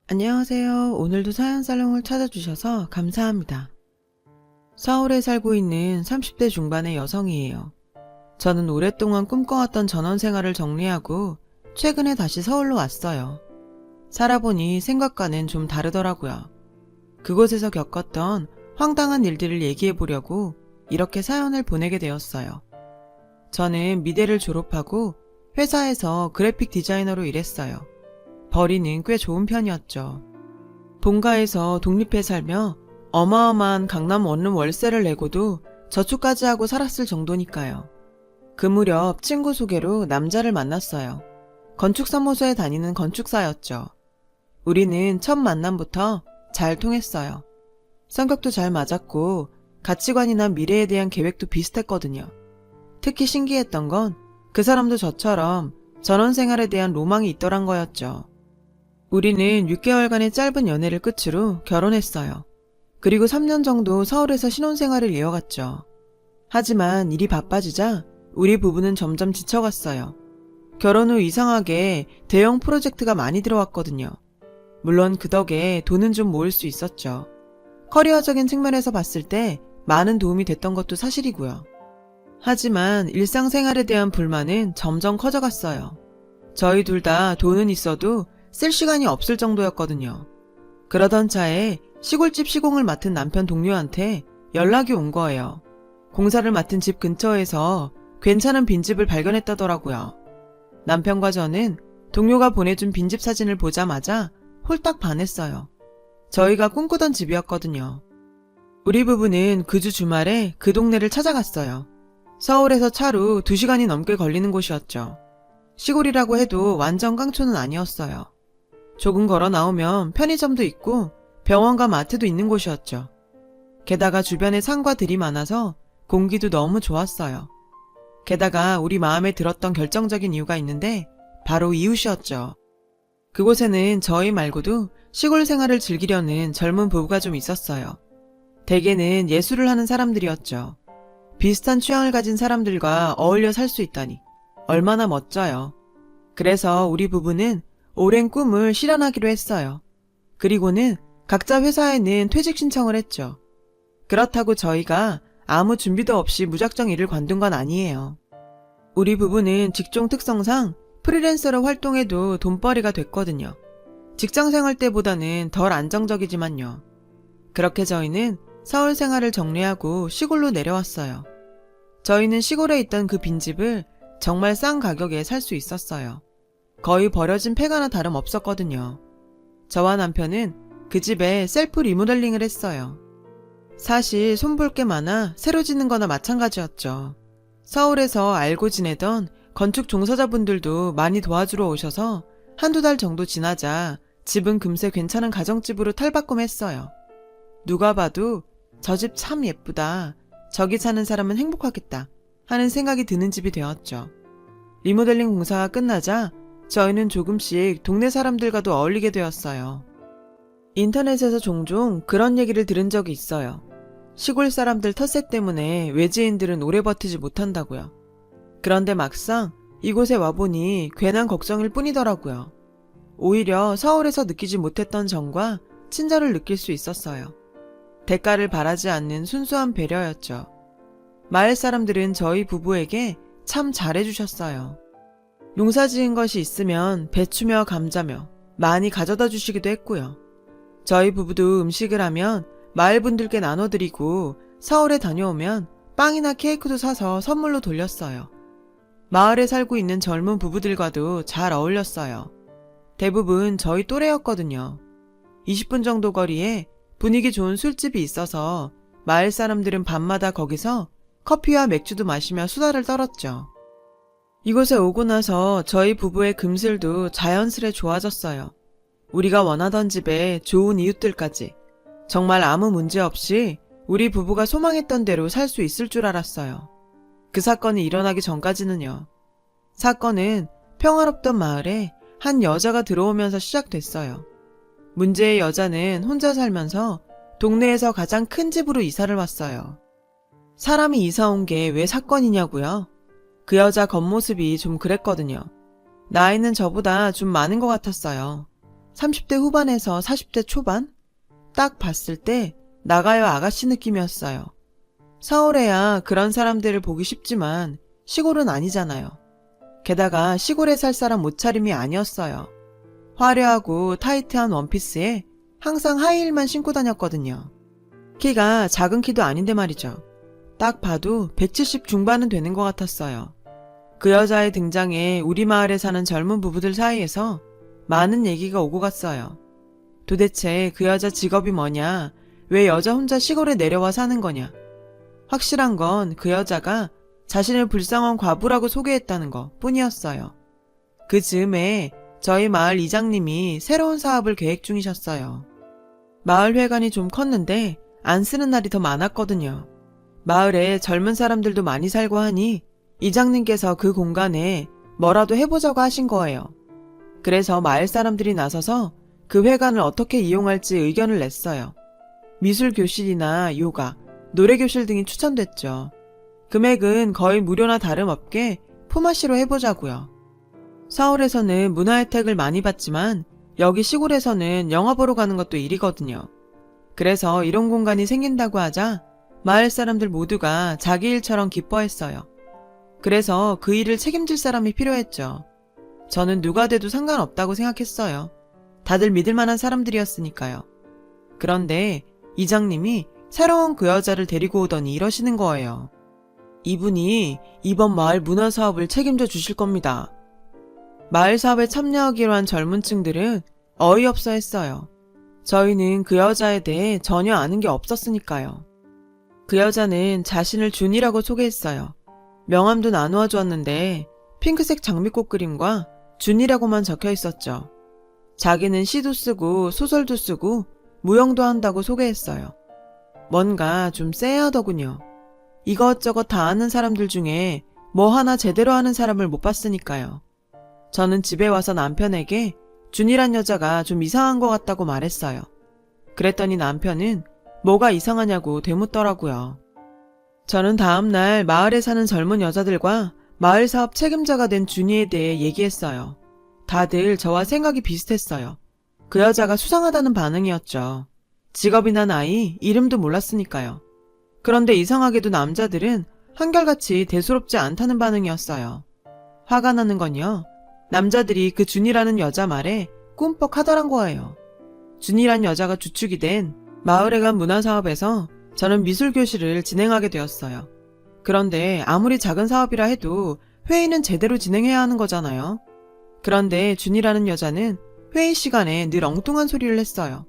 안녕하세요. 오늘도 사연살롱을 찾아주셔서 감사합니다. 서울에 살고 있는 30대 중반의 여성이에요. 저는 오랫동안 꿈꿔왔던 전원 생활을 정리하고 최근에 다시 서울로 왔어요. 살아보니 생각과는 좀 다르더라고요. 그곳에서 겪었던 황당한 일들을 얘기해보려고 이렇게 사연을 보내게 되었어요. 저는 미대를 졸업하고 회사에서 그래픽 디자이너로 일했어요. 벌이는 꽤 좋은 편이었죠. 본가에서 독립해 살며 어마어마한 강남 원룸 월세를 내고도 저축까지 하고 살았을 정도니까요. 그 무렵 친구 소개로 남자를 만났어요. 건축사무소에 다니는 건축사였죠. 우리는 첫 만남부터 잘 통했어요. 성격도 잘 맞았고 가치관이나 미래에 대한 계획도 비슷했거든요. 특히 신기했던 건 그 사람도 저처럼 전원 생활에 대한 로망이 있더란 거였죠. 우리는 6개월간의 짧은 연애를 끝으로 결혼했어요. 그리고 3년 정도 서울에서 신혼생활을 이어갔죠. 하지만 일이 바빠지자 우리 부부는 점점 지쳐갔어요. 결혼 후 이상하게 대형 프로젝트가 많이 들어왔거든요. 물론 그 덕에 돈은 좀 모을 수 있었죠. 커리어적인 측면에서 봤을 때 많은 도움이 됐던 것도 사실이고요. 하지만 일상생활에 대한 불만은 점점 커져갔어요. 저희 둘 다 돈은 있어도 쓸 시간이 없을 정도였거든요. 그러던 차에 시골집 시공을 맡은 남편 동료한테 연락이 온 거예요. 공사를 맡은 집 근처에서 괜찮은 빈집을 발견했다더라고요. 남편과 저는 동료가 보내준 빈집 사진을 보자마자 홀딱 반했어요. 저희가 꿈꾸던 집이었거든요. 우리 부부는 그 주 주말에 그 동네를 찾아갔어요. 서울에서 차로 2시간이 넘게 걸리는 곳이었죠. 시골이라고 해도 완전 깡촌은 아니었어요. 조금 걸어 나오면 편의점도 있고 병원과 마트도 있는 곳이었죠. 게다가 주변에 산과 들이 많아서 공기도 너무 좋았어요. 게다가 우리 마음에 들었던 결정적인 이유가 있는데 바로 이웃이었죠. 그곳에는 저희 말고도 시골 생활을 즐기려는 젊은 부부가 좀 있었어요. 대개는 예술을 하는 사람들이었죠. 비슷한 취향을 가진 사람들과 어울려 살 수 있다니 얼마나 멋져요. 그래서 우리 부부는 오랜 꿈을 실현하기로 했어요. 그리고는 각자 회사에는 퇴직 신청을 했죠. 그렇다고 저희가 아무 준비도 없이 무작정 일을 관둔 건 아니에요. 우리 부부는 직종 특성상 프리랜서로 활동해도 돈벌이가 됐거든요. 직장 생활 때보다는 덜 안정적이지만요. 그렇게 저희는 서울 생활을 정리하고 시골로 내려왔어요. 저희는 시골에 있던 그 빈집을 정말 싼 가격에 살 수 있었어요. 거의 버려진 폐가나 다름없었거든요. 저와 남편은 그 집에 셀프 리모델링을 했어요. 사실 손볼 게 많아 새로 짓는 거나 마찬가지였죠. 서울에서 알고 지내던 건축 종사자분들도 많이 도와주러 오셔서 한두 달 정도 지나자 집은 금세 괜찮은 가정집으로 탈바꿈했어요. 누가 봐도 저 집 참 예쁘다. 저기 사는 사람은 행복하겠다. 하는 생각이 드는 집이 되었죠. 리모델링 공사가 끝나자 저희는 조금씩 동네 사람들과도 어울리게 되었어요. 인터넷에서 종종 그런 얘기를 들은 적이 있어요. 시골 사람들 텃세 때문에 외지인들은 오래 버티지 못한다고요. 그런데 막상 이곳에 와보니 괜한 걱정일 뿐이더라고요. 오히려 서울에서 느끼지 못했던 정과 친절을 느낄 수 있었어요. 대가를 바라지 않는 순수한 배려였죠. 마을 사람들은 저희 부부에게 참 잘해주셨어요. 농사 지은 것이 있으면 배추며 감자며 많이 가져다 주시기도 했고요. 저희 부부도 음식을 하면 마을 분들께 나눠드리고 서울에 다녀오면 빵이나 케이크도 사서 선물로 돌렸어요. 마을에 살고 있는 젊은 부부들과도 잘 어울렸어요. 대부분 저희 또래였거든요. 20분 정도 거리에 분위기 좋은 술집이 있어서 마을 사람들은 밤마다 거기서 커피와 맥주도 마시며 수다를 떨었죠. 이곳에 오고 나서 저희 부부의 금슬도 자연스레 좋아졌어요. 우리가 원하던 집에 좋은 이웃들까지 정말 아무 문제 없이 우리 부부가 소망했던 대로 살 수 있을 줄 알았어요. 그 사건이 일어나기 전까지는요. 사건은 평화롭던 마을에 한 여자가 들어오면서 시작됐어요. 문제의 여자는 혼자 살면서 동네에서 가장 큰 집으로 이사를 왔어요. 사람이 이사 온 게 왜 사건이냐고요? 그 여자 겉모습이 좀 그랬거든요. 나이는 저보다 좀 많은 것 같았어요. 30대 후반에서 40대 초반? 딱 봤을 때 나가요 아가씨 느낌이었어요. 서울에야 그런 사람들을 보기 쉽지만 시골은 아니잖아요. 게다가 시골에 살 사람 옷차림이 아니었어요. 화려하고 타이트한 원피스에 항상 하이힐만 신고 다녔거든요. 키가 작은 키도 아닌데 말이죠. 딱 봐도 170 중반은 되는 것 같았어요. 그 여자의 등장에 우리 마을에 사는 젊은 부부들 사이에서 많은 얘기가 오고 갔어요. 도대체 그 여자 직업이 뭐냐? 왜 여자 혼자 시골에 내려와 사는 거냐? 확실한 건 그 여자가 자신을 불쌍한 과부라고 소개했다는 것 뿐이었어요. 그 즈음에 저희 마을 이장님이 새로운 사업을 계획 중이셨어요. 마을 회관이 좀 컸는데 안 쓰는 날이 더 많았거든요. 마을에 젊은 사람들도 많이 살고 하니 이장님께서 그 공간에 뭐라도 해보자고 하신 거예요. 그래서 마을 사람들이 나서서 그 회관을 어떻게 이용할지 의견을 냈어요. 미술교실이나 요가, 노래교실 등이 추천됐죠. 금액은 거의 무료나 다름없게 품앗이로 해보자고요. 서울에서는 문화 혜택을 많이 받지만 여기 시골에서는 영화 보러 가는 것도 일이거든요. 그래서 이런 공간이 생긴다고 하자 마을 사람들 모두가 자기 일처럼 기뻐했어요. 그래서 그 일을 책임질 사람이 필요했죠. 저는 누가 돼도 상관없다고 생각했어요. 다들 믿을 만한 사람들이었으니까요. 그런데 이장님이 새로운 그 여자를 데리고 오더니 이러시는 거예요. 이분이 이번 마을 문화 사업을 책임져 주실 겁니다. 마을 사업에 참여하기로 한 젊은 층들은 어이없어 했어요. 저희는 그 여자에 대해 전혀 아는 게 없었으니까요. 그 여자는 자신을 준이라고 소개했어요. 명함도 나누어 주었는데 핑크색 장미꽃 그림과 준이라고만 적혀 있었죠. 자기는 시도 쓰고 소설도 쓰고 무용도 한다고 소개했어요. 뭔가 좀 쎄하더군요. 이것저것 다 아는 사람들 중에 뭐 하나 제대로 하는 사람을 못 봤으니까요. 저는 집에 와서 남편에게 준이란 여자가 좀 이상한 것 같다고 말했어요. 그랬더니 남편은 뭐가 이상하냐고 되묻더라고요. 저는 다음날 마을에 사는 젊은 여자들과 마을 사업 책임자가 된 준이에 대해 얘기했어요. 다들 저와 생각이 비슷했어요. 그 여자가 수상하다는 반응이었죠. 직업이나 나이, 이름도 몰랐으니까요. 그런데 이상하게도 남자들은 한결같이 대수롭지 않다는 반응이었어요. 화가 나는 건요. 남자들이 그 준이라는 여자 말에 꿈뻑 하더란 거예요. 준이란 여자가 주축이 된 마을회관 문화사업에서 저는 미술교실을 진행하게 되었어요. 그런데 아무리 작은 사업이라 해도 회의는 제대로 진행해야 하는 거잖아요. 그런데 준이라는 여자는 회의 시간에 늘 엉뚱한 소리를 했어요.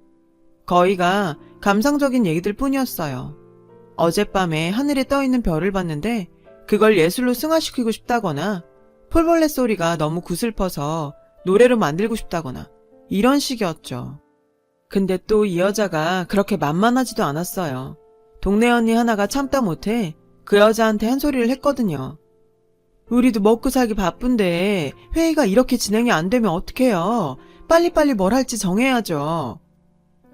거의가 감상적인 얘기들 뿐이었어요. 어젯밤에 하늘에 떠있는 별을 봤는데 그걸 예술로 승화시키고 싶다거나 폴벌레 소리가 너무 구슬퍼서 노래로 만들고 싶다거나 이런 식이었죠. 근데 또 이 여자가 그렇게 만만하지도 않았어요. 동네 언니 하나가 참다 못해 그 여자한테 한 소리를 했거든요. 우리도 먹고 살기 바쁜데 회의가 이렇게 진행이 안 되면 어떡해요. 빨리빨리 뭘 할지 정해야죠.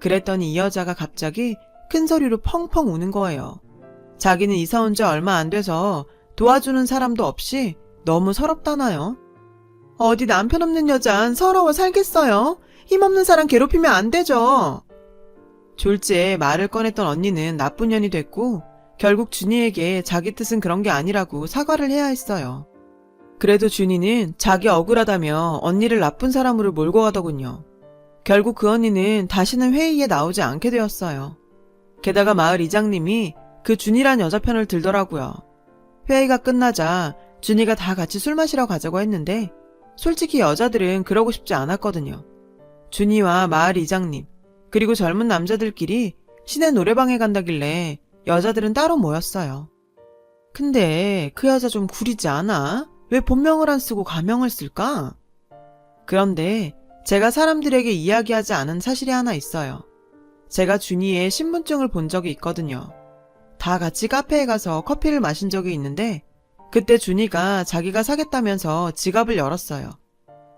그랬더니 이 여자가 갑자기 큰 소리로 펑펑 우는 거예요. 자기는 이사 온 지 얼마 안 돼서 도와주는 사람도 없이 너무 서럽다나요? 어디 남편 없는 여잔 서러워 살겠어요? 힘없는 사람 괴롭히면 안 되죠. 졸지에 말을 꺼냈던 언니는 나쁜 년이 됐고 결국 준이에게 자기 뜻은 그런 게 아니라고 사과를 해야 했어요. 그래도 준이는 자기 억울하다며 언니를 나쁜 사람으로 몰고 가더군요. 결국 그 언니는 다시는 회의에 나오지 않게 되었어요. 게다가 마을 이장님이 그 준이란 여자 편을 들더라고요. 회의가 끝나자 준이가 다 같이 술 마시러 가자고 했는데 솔직히 여자들은 그러고 싶지 않았거든요. 준이와 마을 이장님 그리고 젊은 남자들끼리 시내 노래방에 간다길래 여자들은 따로 모였어요. 근데 그 여자 좀 구리지 않아? 왜 본명을 안 쓰고 가명을 쓸까? 그런데 제가 사람들에게 이야기하지 않은 사실이 하나 있어요. 제가 준이의 신분증을 본 적이 있거든요. 다 같이 카페에 가서 커피를 마신 적이 있는데 그때 준이가 자기가 사겠다면서 지갑을 열었어요.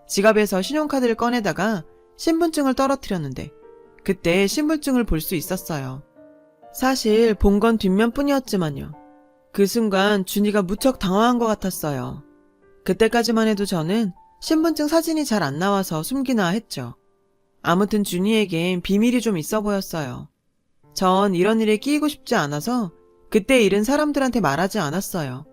지갑에서 신용카드를 꺼내다가 신분증을 떨어뜨렸는데 그때 신분증을 볼 수 있었어요. 사실 본 건 뒷면뿐이었지만요. 그 순간 준이가 무척 당황한 것 같았어요. 그때까지만 해도 저는 신분증 사진이 잘 안 나와서 숨기나 했죠. 아무튼 준이에겐 비밀이 좀 있어 보였어요. 전 이런 일에 끼이고 싶지 않아서 그때 일은 사람들한테 말하지 않았어요.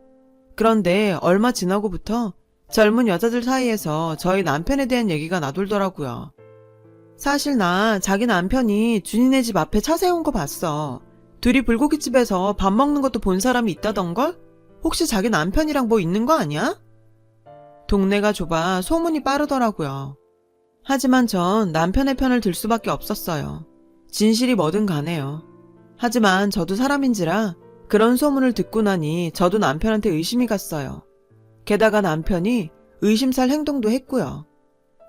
그런데 얼마 지나고부터 젊은 여자들 사이에서 저희 남편에 대한 얘기가 나돌더라고요. 사실 나 자기 남편이 준이네 집 앞에 차 세운 거 봤어. 둘이 불고기집에서 밥 먹는 것도 본 사람이 있다던걸? 혹시 자기 남편이랑 뭐 있는 거 아니야? 동네가 좁아 소문이 빠르더라고요. 하지만 전 남편의 편을 들 수밖에 없었어요. 진실이 뭐든 간에요. 하지만 저도 사람인지라 그런 소문을 듣고 나니 저도 남편한테 의심이 갔어요. 게다가 남편이 의심살 행동도 했고요.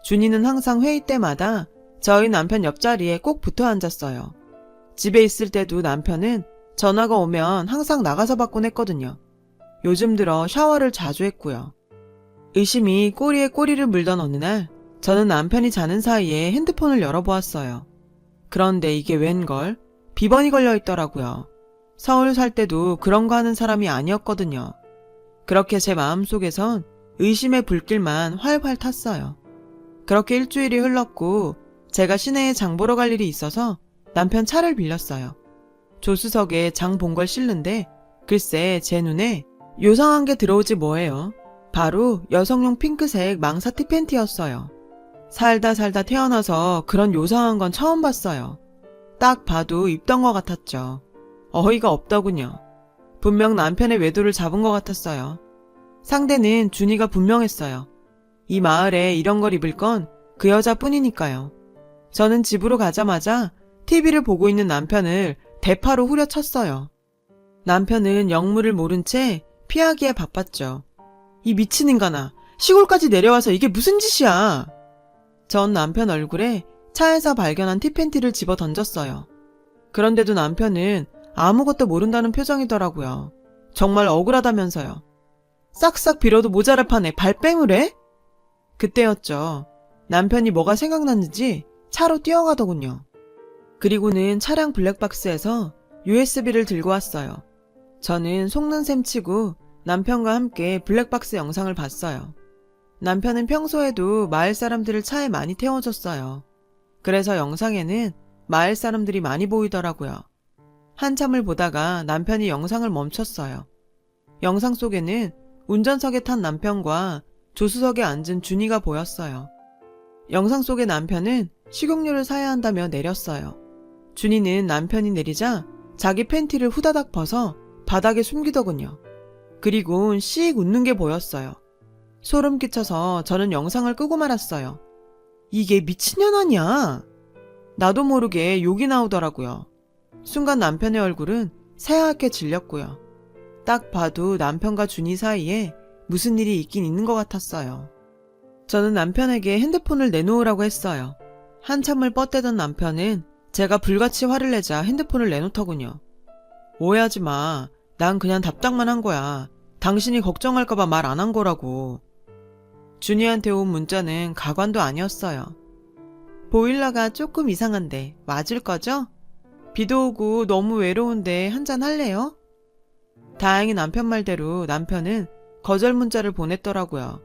준이는 항상 회의 때마다 저희 남편 옆자리에 꼭 붙어 앉았어요. 집에 있을 때도 남편은 전화가 오면 항상 나가서 받곤 했거든요. 요즘 들어 샤워를 자주 했고요. 의심이 꼬리에 꼬리를 물던 어느 날 저는 남편이 자는 사이에 핸드폰을 열어보았어요. 그런데 이게 웬걸? 비번이 걸려 있더라고요. 서울 살 때도 그런 거 하는 사람이 아니었거든요. 그렇게 제 마음속에선 의심의 불길만 활활 탔어요. 그렇게 일주일이 흘렀고 제가 시내에 장 보러 갈 일이 있어서 남편 차를 빌렸어요. 조수석에 장 본 걸 실는데 글쎄 제 눈에 요상한 게 들어오지 뭐예요. 바로 여성용 핑크색 망사티 팬티였어요. 살다 태어나서 그런 요상한 건 처음 봤어요. 딱 봐도 입던 것 같았죠. 어이가 없더군요. 분명 남편의 외도를 잡은 것 같았어요. 상대는 준이가 분명했어요. 이 마을에 이런 걸 입을 건 그 여자뿐이니까요. 저는 집으로 가자마자 TV를 보고 있는 남편을 대파로 후려쳤어요. 남편은 영문을 모른 채 피하기에 바빴죠. 이 미친 인간아, 시골까지 내려와서 이게 무슨 짓이야? 전 남편 얼굴에 차에서 발견한 티팬티를 집어 던졌어요. 그런데도 남편은 아무것도 모른다는 표정이더라고요. 정말 억울하다면서요. 싹싹 빌어도 모자랄 판에 발뺌을 해? 그때였죠. 남편이 뭐가 생각났는지 차로 뛰어가더군요. 그리고는 차량 블랙박스에서 USB를 들고 왔어요. 저는 속는 셈 치고 남편과 함께 블랙박스 영상을 봤어요. 남편은 평소에도 마을 사람들을 차에 많이 태워줬어요. 그래서 영상에는 마을 사람들이 많이 보이더라고요. 한참을 보다가 남편이 영상을 멈췄어요. 영상 속에는 운전석에 탄 남편과 조수석에 앉은 준이가 보였어요. 영상 속의 남편은 식용유를 사야 한다며 내렸어요. 준이는 남편이 내리자 자기 팬티를 후다닥 벗어 바닥에 숨기더군요. 그리고 씩 웃는 게 보였어요. 소름 끼쳐서 저는 영상을 끄고 말았어요. 이게 미친년 아니야? 나도 모르게 욕이 나오더라고요. 순간 남편의 얼굴은 새하얗게 질렸고요. 딱 봐도 남편과 준이 사이에 무슨 일이 있긴 있는 것 같았어요. 저는 남편에게 핸드폰을 내놓으라고 했어요. 한참을 뻗대던 남편은 제가 불같이 화를 내자 핸드폰을 내놓더군요. 오해하지 마. 난 그냥 답장만 한 거야. 당신이 걱정할까봐 말 안 한 거라고. 준이한테 온 문자는 가관도 아니었어요. 보일러가 조금 이상한데 맞을 거죠? 비도 오고 너무 외로운데 한잔 할래요? 다행히 남편 말대로 남편은 거절 문자를 보냈더라고요.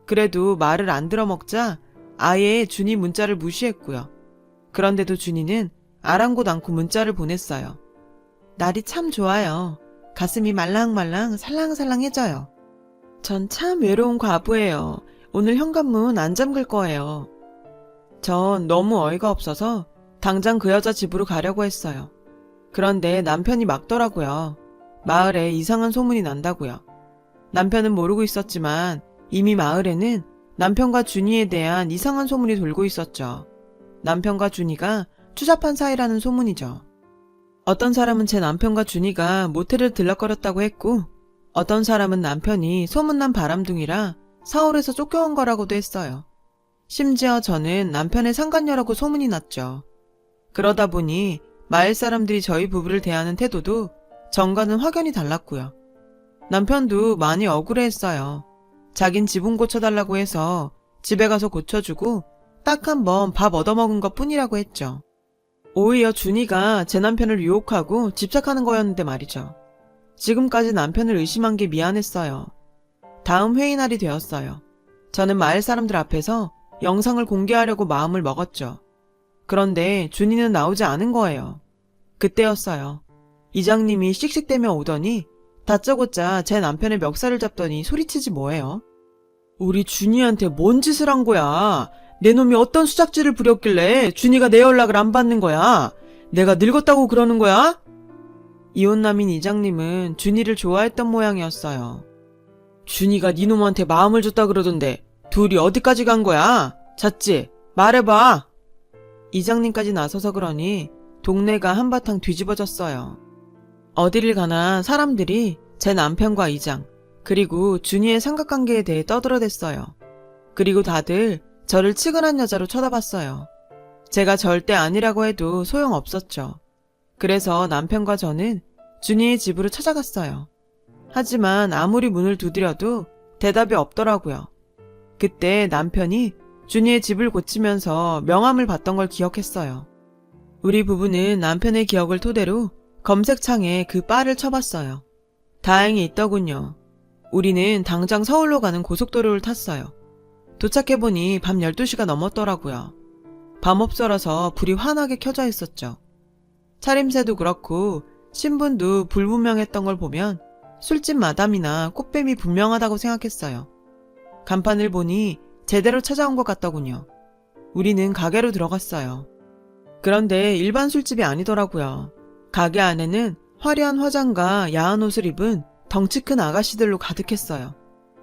그래도 말을 안 들어먹자 아예 준이 문자를 무시했고요. 그런데도 준이는 아랑곳 않고 문자를 보냈어요. 날이 참 좋아요. 가슴이 말랑말랑 살랑살랑해져요. 전 참 외로운 과부예요. 오늘 현관문 안 잠글 거예요. 전 너무 어이가 없어서 당장 그 여자 집으로 가려고 했어요. 그런데 남편이 막더라고요. 마을에 이상한 소문이 난다고요. 남편은 모르고 있었지만 이미 마을에는 남편과 준이에 대한 이상한 소문이 돌고 있었죠. 남편과 준이가 추잡한 사이라는 소문이죠. 어떤 사람은 제 남편과 준이가 모텔을 들락거렸다고 했고 어떤 사람은 남편이 소문난 바람둥이라 서울에서 쫓겨온 거라고도 했어요. 심지어 저는 남편의 상간녀라고 소문이 났죠. 그러다 보니 마을 사람들이 저희 부부를 대하는 태도도 전과는 확연히 달랐고요. 남편도 많이 억울해했어요. 자긴 지붕 고쳐달라고 해서 집에 가서 고쳐주고 딱 한 번 밥 얻어먹은 것 뿐이라고 했죠. 오히려 준이가 제 남편을 유혹하고 집착하는 거였는데 말이죠. 지금까지 남편을 의심한 게 미안했어요. 다음 회의 날이 되었어요. 저는 마을 사람들 앞에서 영상을 공개하려고 마음을 먹었죠. 그런데 준이는 나오지 않은 거예요. 그때였어요. 이장님이 씩씩대며 오더니 다짜고짜 제 남편의 멱살을 잡더니 소리치지 뭐예요. 우리 준이한테 뭔 짓을 한 거야? 내 놈이 어떤 수작질을 부렸길래 준이가 내 연락을 안 받는 거야? 내가 늙었다고 그러는 거야? 이혼남인 이장님은 준이를 좋아했던 모양이었어요. 준이가 네 놈한테 마음을 줬다 그러던데 둘이 어디까지 간 거야? 잤지? 말해봐. 이장님까지 나서서 그러니 동네가 한바탕 뒤집어졌어요. 어디를 가나 사람들이 제 남편과 이장, 그리고 준이의 삼각관계에 대해 떠들어댔어요. 그리고 다들 저를 치근한 여자로 쳐다봤어요. 제가 절대 아니라고 해도 소용없었죠. 그래서 남편과 저는 준이의 집으로 찾아갔어요. 하지만 아무리 문을 두드려도 대답이 없더라고요. 그때 남편이 준이의 집을 고치면서 명함을 받던 걸 기억했어요. 우리 부부는 남편의 기억을 토대로 검색창에 그 바를 쳐봤어요. 다행히 있더군요. 우리는 당장 서울로 가는 고속도로를 탔어요. 도착해보니 밤 12시가 넘었더라고요. 밤업소라서 불이 환하게 켜져 있었죠. 차림새도 그렇고 신분도 불분명했던 걸 보면 술집 마담이나 꽃뱀이 분명하다고 생각했어요. 간판을 보니 제대로 찾아온 것 같더군요. 우리는 가게로 들어갔어요. 그런데 일반 술집이 아니더라고요. 가게 안에는 화려한 화장과 야한 옷을 입은 덩치 큰 아가씨들로 가득했어요.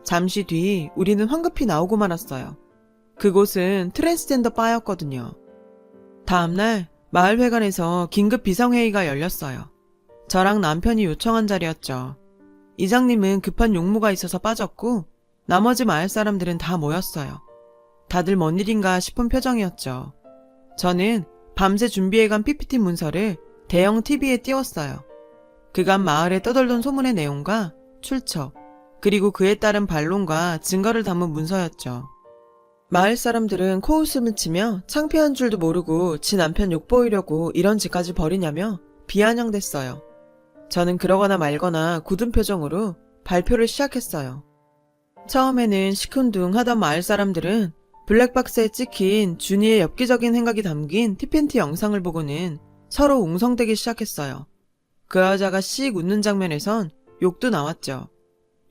잠시 뒤 우리는 황급히 나오고 말았어요. 그곳은 트랜스젠더 바였거든요. 다음날 마을회관에서 긴급 비상회의가 열렸어요. 저랑 남편이 요청한 자리였죠. 이장님은 급한 용무가 있어서 빠졌고 나머지 마을 사람들은 다 모였어요. 다들 뭔 일인가 싶은 표정이었죠. 저는 밤새 준비해간 PPT 문서를 대형 TV에 띄웠어요. 그간 마을에 떠돌던 소문의 내용과 출처, 그리고 그에 따른 반론과 증거를 담은 문서였죠. 마을 사람들은 코웃음을 치며 창피한 줄도 모르고 지 남편 욕보이려고 이런 짓까지 벌이냐며 비아냥댔어요. 저는 그러거나 말거나 굳은 표정으로 발표를 시작했어요. 처음에는 시큰둥하던 마을 사람들은 블랙박스에 찍힌 준이의 엽기적인 행각이 담긴 티팬티 영상을 보고는 서로 웅성대기 시작했어요. 그 여자가 씩 웃는 장면에선 욕도 나왔죠.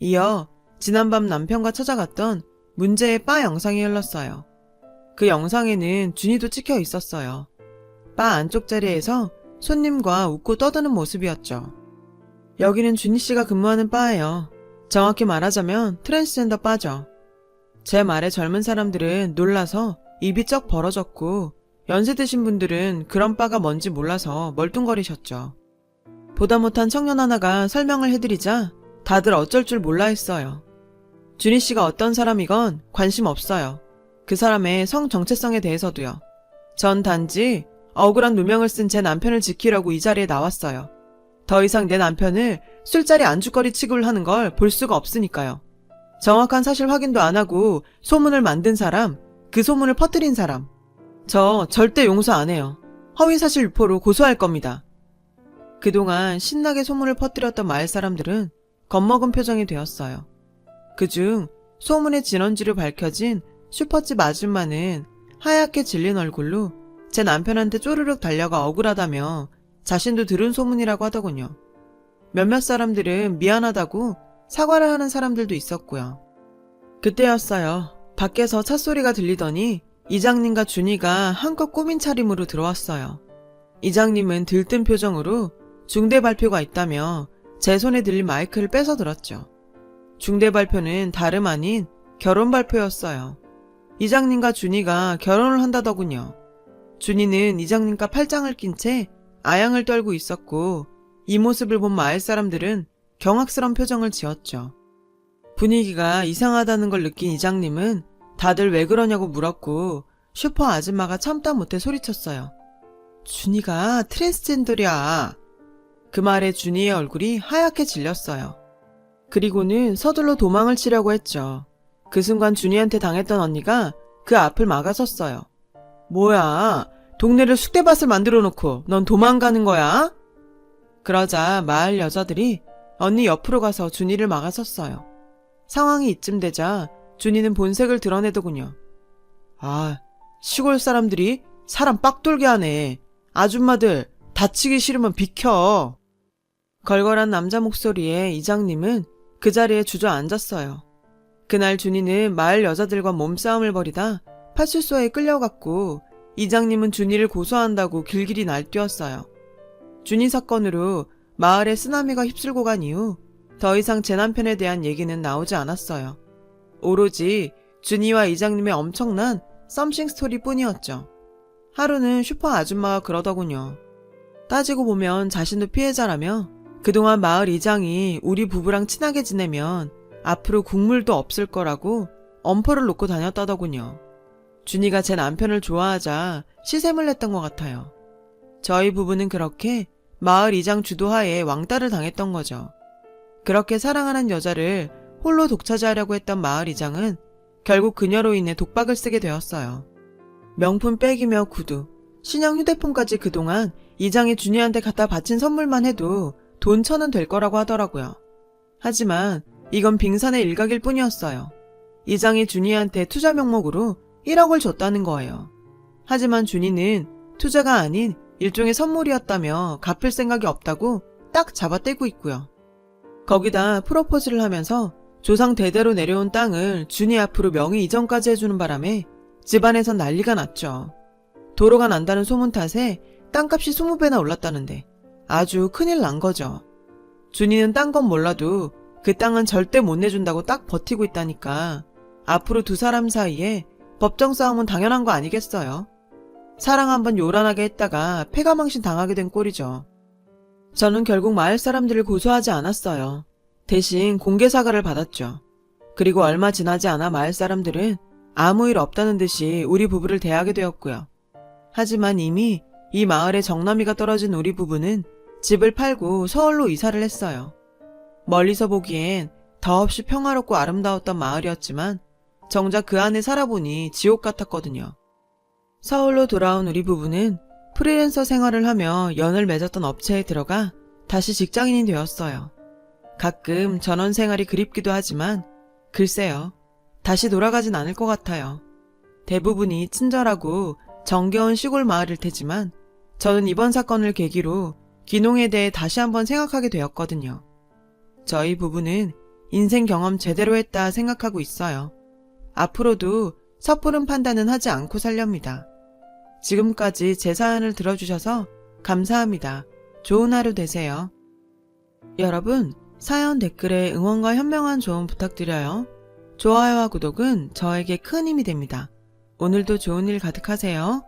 이어 지난밤 남편과 찾아갔던 문제의 바 영상이 흘렀어요. 그 영상에는 준이도 찍혀 있었어요. 바 안쪽 자리에서 손님과 웃고 떠드는 모습이었죠. 여기는 준이 씨가 근무하는 바예요. 정확히 말하자면 트랜스젠더 바죠. 제 말에 젊은 사람들은 놀라서 입이 쩍 벌어졌고 연세 드신 분들은 그런 바가 뭔지 몰라서 멀뚱거리셨죠. 보다 못한 청년 하나가 설명을 해드리자 다들 어쩔 줄 몰라 했어요. 준희 씨가 어떤 사람이건 관심 없어요. 그 사람의 성 정체성에 대해서도요. 전 단지 억울한 누명을 쓴 제 남편을 지키려고 이 자리에 나왔어요. 더 이상 내 남편을 술자리 안주거리 취급을 하는 걸 볼 수가 없으니까요. 정확한 사실 확인도 안 하고 소문을 만든 사람, 그 소문을 퍼뜨린 사람. 저 절대 용서 안 해요. 허위사실 유포로 고소할 겁니다. 그동안 신나게 소문을 퍼뜨렸던 마을 사람들은 겁먹은 표정이 되었어요. 그중 소문의 진원지로 밝혀진 슈퍼집 아줌마는 하얗게 질린 얼굴로 제 남편한테 쪼르륵 달려가 억울하다며 자신도 들은 소문이라고 하더군요. 몇몇 사람들은 미안하다고 사과를 하는 사람들도 있었고요. 그때였어요. 밖에서 찻소리가 들리더니 이장님과 준이가 한껏 꾸민 차림으로 들어왔어요. 이장님은 들뜬 표정으로 중대 발표가 있다며 제 손에 들린 마이크를 뺏어 들었죠. 중대 발표는 다름 아닌 결혼 발표였어요. 이장님과 준이가 결혼을 한다더군요. 준이는 이장님과 팔짱을 낀 채 아양을 떨고 있었고 이 모습을 본 마을 사람들은 경악스러운 표정을 지었죠. 분위기가 이상하다는 걸 느낀 이장님은 다들 왜 그러냐고 물었고 슈퍼 아줌마가 참다 못해 소리쳤어요. 준이가 트랜스젠더야. 그 말에 준이의 얼굴이 하얗게 질렸어요. 그리고는 서둘러 도망을 치려고 했죠. 그 순간 준이한테 당했던 언니가 그 앞을 막아섰어요. 뭐야, 동네를 쑥대밭을 만들어 놓고 넌 도망가는 거야? 그러자 마을 여자들이 언니 옆으로 가서 준이를 막아섰어요. 상황이 이쯤 되자 준이는 본색을 드러내더군요. 아, 시골 사람들이 사람 빡돌게 하네. 아줌마들 다치기 싫으면 비켜. 걸걸한 남자 목소리에 이장님은 그 자리에 주저앉았어요. 그날 준이는 마을 여자들과 몸싸움을 벌이다 파출소에 끌려갔고 이장님은 준이를 고소한다고 길길이 날뛰었어요. 준이 사건으로 마을에 쓰나미가 휩쓸고 간 이후 더 이상 제 남편에 대한 얘기는 나오지 않았어요. 오로지 준이와 이장님의 엄청난 썸씽 스토리뿐이었죠. 하루는 슈퍼 아줌마가 그러더군요. 따지고 보면 자신도 피해자라며 그동안 마을 이장이 우리 부부랑 친하게 지내면 앞으로 국물도 없을 거라고 엄포를 놓고 다녔다더군요. 준이가 제 남편을 좋아하자 시샘을 냈던 것 같아요. 저희 부부는 그렇게 마을 이장 주도하에 왕따를 당했던 거죠. 그렇게 사랑하는 여자를 홀로 독차지하려고 했던 마을 이장은 결국 그녀로 인해 독박을 쓰게 되었어요. 명품 백이며 구두, 신형 휴대폰까지 그동안 이장이 준이한테 갖다 바친 선물만 해도 돈 1,000원 될 거라고 하더라고요. 하지만 이건 빙산의 일각일 뿐이었어요. 이장이 준이한테 투자 명목으로 1억을 줬다는 거예요. 하지만 준이는 투자가 아닌 일종의 선물이었다며 갚을 생각이 없다고 딱 잡아떼고 있고요. 거기다 프로포즈를 하면서 조상 대대로 내려온 땅을 준이 앞으로 명의 이전까지 해주는 바람에 집안에선 난리가 났죠. 도로가 난다는 소문 탓에 땅값이 20배나 올랐다는데 아주 큰일 난 거죠. 준이는 딴 건 몰라도 그 땅은 절대 못 내준다고 딱 버티고 있다니까 앞으로 두 사람 사이에 법정 싸움은 당연한 거 아니겠어요? 사랑 한번 요란하게 했다가 패가망신 당하게 된 꼴이죠. 저는 결국 마을 사람들을 고소하지 않았어요. 대신 공개 사과를 받았죠. 그리고 얼마 지나지 않아 마을 사람들은 아무 일 없다는 듯이 우리 부부를 대하게 되었고요. 하지만 이미 이 마을에 정나미가 떨어진 우리 부부는 집을 팔고 서울로 이사를 했어요. 멀리서 보기엔 더없이 평화롭고 아름다웠던 마을이었지만 정작 그 안에 살아보니 지옥 같았거든요. 서울로 돌아온 우리 부부는 프리랜서 생활을 하며 연을 맺었던 업체에 들어가 다시 직장인이 되었어요. 가끔 전원 생활이 그립기도 하지만 글쎄요, 다시 돌아가진 않을 것 같아요. 대부분이 친절하고 정겨운 시골 마을일 테지만 저는 이번 사건을 계기로 귀농에 대해 다시 한번 생각하게 되었거든요. 저희 부부는 인생 경험 제대로 했다 생각하고 있어요. 앞으로도 섣부른 판단은 하지 않고 살렵니다. 지금까지 제 사연을 들어주셔서 감사합니다. 좋은 하루 되세요. 여러분, 사연 댓글에 응원과 현명한 조언 부탁드려요. 좋아요와 구독은 저에게 큰 힘이 됩니다. 오늘도 좋은 일 가득하세요.